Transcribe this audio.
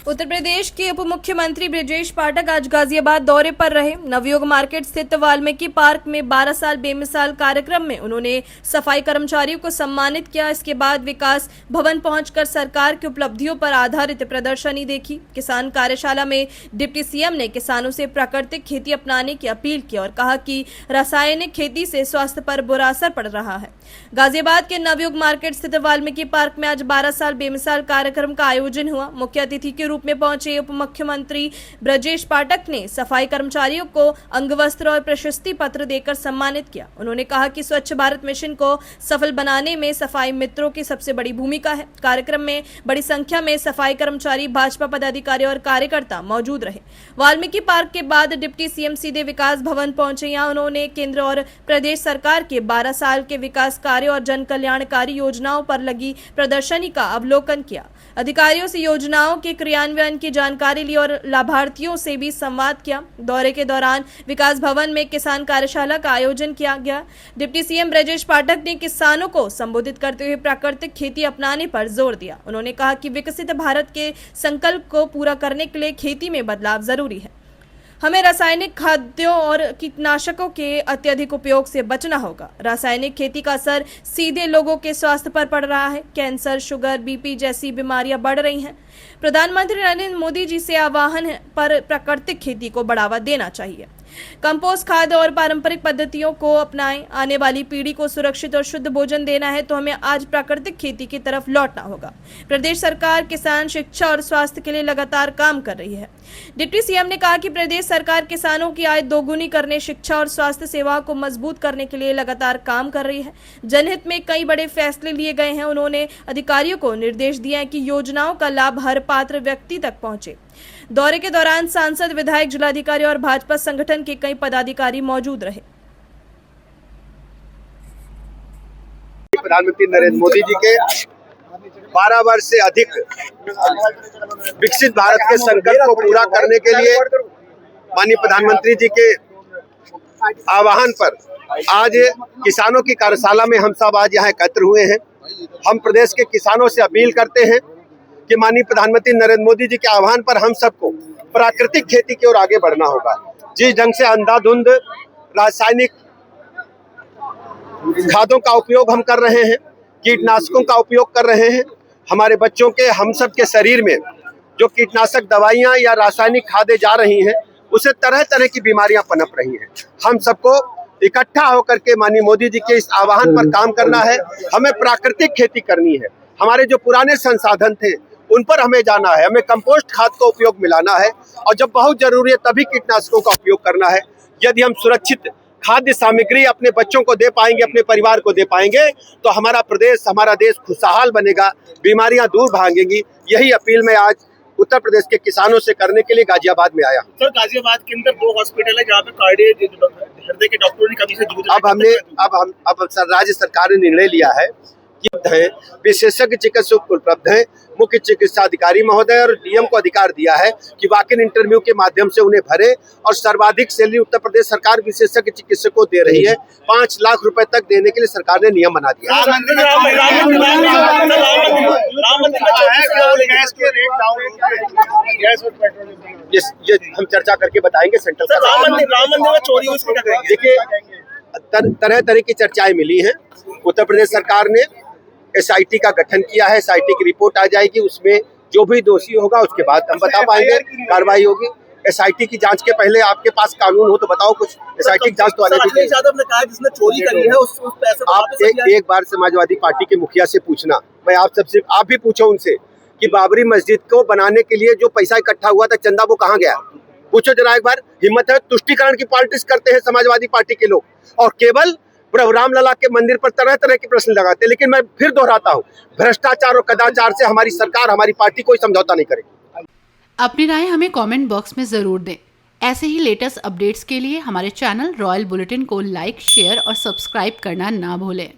उत्तर प्रदेश के उप मुख्यमंत्री ब्रजेश पाठक आज गाजियाबाद दौरे पर रहे। नवयुग मार्केट स्थित वाल्मीकि पार्क में 12 साल बेमिसाल कार्यक्रम में उन्होंने सफाई कर्मचारियों को सम्मानित किया। इसके बाद विकास भवन पहुंचकर सरकार की उपलब्धियों पर आधारित प्रदर्शनी देखी। किसान कार्यशाला में डिप्टी सीएम ने किसानों से प्राकृतिक खेती अपनाने की अपील की और कहा कि रासायनिक खेती से स्वास्थ्य पर बुरा असर पड़ रहा है। गाजियाबाद के नवयुग मार्केट स्थित वाल्मीकि पार्क में आज 12 साल बेमिसाल कार्यक्रम का आयोजन हुआ। मुख्य अतिथि के रूप में पहुंचे उप मुख्यमंत्री ब्रजेश पाठक ने सफाई कर्मचारियों को अंगवस्त्र और प्रशस्ति पत्र देकर सम्मानित किया। उन्होंने कहा कि स्वच्छ भारत मिशन को सफल बनाने में सफाई मित्रों की सबसे बड़ी भूमिका है। कार्यक्रम में बड़ी संख्या में सफाई कर्मचारी, भाजपा पदाधिकारी और कार्यकर्ता मौजूद रहे। वाल्मीकि पार्क के बाद डिप्टी सीएम सीधे विकास भवन पहुंचे। यहाँ उन्होंने केंद्र और प्रदेश सरकार के 12 साल के विकास कार्य और जन कल्याणकारी योजनाओं पर लगी प्रदर्शनी का अवलोकन किया। अधिकारियों से योजनाओं के क्रियान्वयन की जानकारी ली और लाभार्थियों से भी संवाद किया। दौरे के दौरान विकास भवन में किसान कार्यशाला का आयोजन किया गया। डिप्टी सीएम ब्रजेश पाठक ने किसानों को संबोधित करते हुए प्राकृतिक खेती अपनाने पर जोर दिया। उन्होंने कहा कि विकसित भारत के संकल्प को पूरा करने के लिए खेती में बदलाव जरूरी है। हमें रासायनिक खाद्यों और कीटनाशकों के अत्यधिक उपयोग से बचना होगा। रासायनिक खेती का असर सीधे लोगों के स्वास्थ्य पर पड़ रहा है। कैंसर, शुगर, बीपी जैसी बीमारियां बढ़ रही हैं। प्रधानमंत्री नरेंद्र मोदी जी से आह्वान है पर प्राकृतिक खेती को बढ़ावा देना चाहिए। कंपोस्ट खाद और पारंपरिक पद्धतियों को अपनाएं। आने वाली पीढ़ी को सुरक्षित और शुद्ध भोजन देना है तो हमें आज प्राकृतिक खेती की तरफ लौटना होगा। प्रदेश सरकार किसान, शिक्षा और स्वास्थ्य के लिए लगातार काम कर रही है। डिप्टी सीएम ने कहा कि प्रदेश सरकार किसानों की आय दोगुनी करने, शिक्षा और स्वास्थ्य सेवाओं को मजबूत करने के लिए लगातार काम कर रही है। जनहित में कई बड़े फैसले लिए गए हैं। उन्होंने अधिकारियों को निर्देश दिए हैं कि योजनाओं का लाभ हर पात्र व्यक्ति तक पहुंचे। दौरे के दौरान सांसद, विधायक, जिलाधिकारी और भाजपा संगठन के कई पदाधिकारी मौजूद रहे। प्रधानमंत्री नरेंद्र मोदी जी के 12 वर्ष से अधिक विकसित भारत के संकल्प को पूरा करने के लिए माननीय प्रधानमंत्री जी के आह्वान पर आज किसानों की कार्यशाला में हम सब आज यहाँ एकत्र हुए हैं। हम प्रदेश के किसानों से अपील करते हैं कि माननीय प्रधानमंत्री नरेंद्र मोदी जी के आह्वान पर हम सबको प्राकृतिक खेती की ओर आगे बढ़ना होगा। जिस ढंग से अंधाधुंध रासायनिक खादों का उपयोग हम कर रहे हैं, कीटनाशकों का उपयोग कर रहे हैं, हमारे बच्चों के, हम सब के शरीर में जो कीटनाशक दवाइयां या रासायनिक खादें जा रही हैं, उससे तरह तरह की बीमारियां पनप रही हैं। हम सबको इकट्ठा होकर के माननीय मोदी जी के इस आह्वान पर काम करना है। हमें प्राकृतिक खेती करनी है। हमारे जो पुराने संसाधन थे उन पर हमें जाना है। हमें कंपोस्ट खाद का उपयोग मिलाना है और जब बहुत जरूरी है तभी कीटनाशकों का उपयोग करना है। यदि हम सुरक्षित खाद्य सामग्री अपने बच्चों को दे पाएंगे, अपने परिवार को दे पाएंगे, तो हमारा प्रदेश, हमारा देश खुशहाल बनेगा, बीमारियां दूर भागेंगी। यही अपील मैं आज उत्तर प्रदेश के किसानों से करने के लिए गाजियाबाद में आया। सर, गाजियाबाद के अंदर 2 हॉस्पिटल है जहाँ पे कार्डियक हृदय के डॉक्टरों ने कभी से अब राज्य सरकार ने निर्णय लिया है कि विशेषज्ञ चिकित्सक उपलब्ध हैं। मुख्य चिकित्सा अधिकारी महोदय और डीएम को अधिकार दिया है कि वॉक इन इंटरव्यू के माध्यम से उन्हें भरे और सर्वाधिक सैलरी उत्तर प्रदेश सरकार विशेषज्ञ चिकित्सक को दे रही है। 5 लाख रुपए तक देने के लिए सरकार ने नियम बना दिया। ये हम चर्चा करके बताएंगे सेंट्रल सरकार। देखिए, तरह तरह की चर्चाएं मिली हैं। उत्तर प्रदेश सरकार ने SIT का गठन किया है। SIT की रिपोर्ट आ जाएगी, उसमें जो भी दोषी होगा उसके बाद हम बता पाएंगे, कार्रवाई होगी। SIT की जांच के पहले आपके पास कानून हो तो बताओ कुछ। SIT की जांच तो आने दीजिए। जिसने चोरी करी है उस पैसे आप एक बार समाजवादी पार्टी के मुखिया से पूछना, मैं आप सबसे आप भी पूछो उनसे कि बाबरी मस्जिद को बनाने के लिए जो पैसा इकट्ठा हुआ था, चंदा, वो कहाँ गया? पूछो जरा एक बार। हिम्मत है, तुष्टीकरण की पॉलिटिक्स करते हैं समाजवादी पार्टी के लोग और केवल प्रभु रामलला के मंदिर पर तरह तरह के प्रश्न लगाते हैं। लेकिन मैं फिर दोहराता हूँ, भ्रष्टाचार और कदाचार से हमारी सरकार, हमारी पार्टी कोई समझौता नहीं करेगी। अपनी राय हमें कमेंट बॉक्स में जरूर दें। ऐसे ही लेटेस्ट अपडेट्स के लिए हमारे चैनल रॉयल बुलेटिन को लाइक, शेयर और सब्सक्राइब करना ना भूलें।